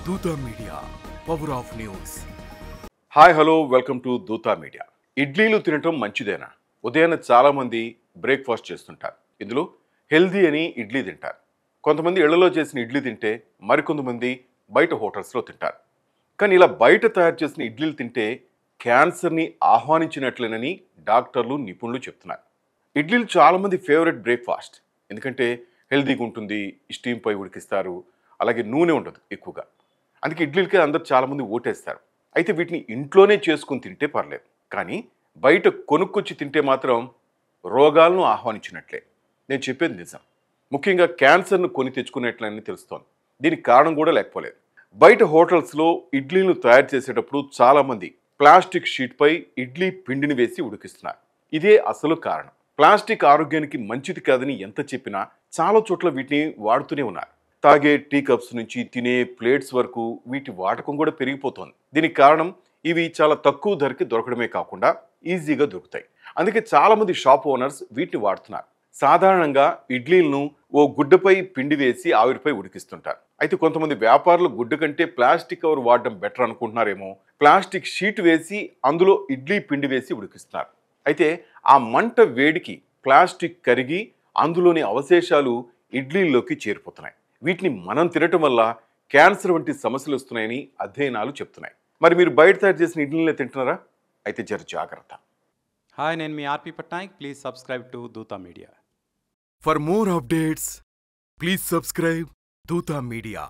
Dootha media power of news. Hi hello welcome to Dootha media. ఇడ్లీలు తినటం మంచిదేనా? ఉదయాన్నే చాలామంది బ్రేక్ఫాస్ట్ చేస్తుంటారు. ఇందులో హెల్దీ అని ఇడ్లీ తింటారు. కొంతమంది ఇళ్లలో చేసిన ఇడ్లీ తింటే మరికొంతమంది బయట హోటల్స్లో తింటారు. కానీ ఇలా బయట తయారు చేసిన ఇడ్లీలు తింటే క్యాన్సర్ని ఆహ్వానించినట్లేనని డాక్టర్లు నిపుణులు చెప్తున్నారు. ఇడ్లీలు చాలామంది ఫేవరెట్ బ్రేక్ఫాస్ట్. ఎందుకంటే హెల్దీగా ఉంటుంది, స్టీమ్ పై ఉడికిస్తారు, అలాగే నూనె ఉండదు ఎక్కువగా. అందుకే ఇడ్లీలకే అందరు చాలామంది ఓటేస్తారు. అయితే వీటిని ఇంట్లోనే చేసుకుని తింటే పర్లేదు, కానీ బయట కొనుక్కొచ్చి తింటే మాత్రం రోగాలను ఆహ్వానించినట్లే. నేను చెప్పేది నిజం. ముఖ్యంగా క్యాన్సర్ను కొని తెచ్చుకునేట్లని తెలుస్తోంది. దీనికి కారణం కూడా లేకపోలేదు. బయట హోటల్స్లో ఇడ్లీలను తయారు చేసేటప్పుడు చాలామంది ప్లాస్టిక్ షీట్పై ఇడ్లీ పిండిని వేసి ఉడికిస్తున్నారు. ఇదే అసలు కారణం. ప్లాస్టిక్ ఆరోగ్యానికి మంచిది కాదని ఎంత చెప్పినా చాలా చోట్ల వీటిని వాడుతూనే ఉన్నారు. తాగే టీ కప్స్ నుంచి తినే ప్లేట్స్ వరకు వీటి వాడకం కూడా పెరిగిపోతోంది. దీనికి కారణం ఇవి చాలా తక్కువ ధరకి దొరకడమే కాకుండా ఈజీగా దొరుకుతాయి. అందుకే చాలామంది షాప్ ఓనర్స్ వీటిని వాడుతున్నారు. సాధారణంగా ఇడ్లీలను ఓ గుడ్డపై పిండి వేసి ఆవిరిపై ఉడికిస్తుంటారు. అయితే కొంతమంది వ్యాపారులు గుడ్డ కంటే ప్లాస్టిక్ కవర్ వాడడం బెటర్ అనుకుంటున్నారేమో. ప్లాస్టిక్ షీట్ వేసి అందులో ఇడ్లీ పిండి వేసి ఉడికిస్తున్నారు. అయితే ఆ మంట వేడికి ప్లాస్టిక్ కరిగి అందులోని అవశేషాలు ఇడ్లీల్లోకి చేరిపోతున్నాయి. వీటిని మనం తినటం వల్ల క్యాన్సర్ వంటి సమస్యలు వస్తున్నాయని అధ్యయనాలు చెప్తున్నాయి. మరి మీరు బయట తయారు చేసిన ఇడ్లీలనే తింటున్నారా? అయితే జర జాగ్రత్త. హాయ్, నేను మీ R P Patnaik. Please subscribe to Dootha media. For more updates please subscribe Dootha media.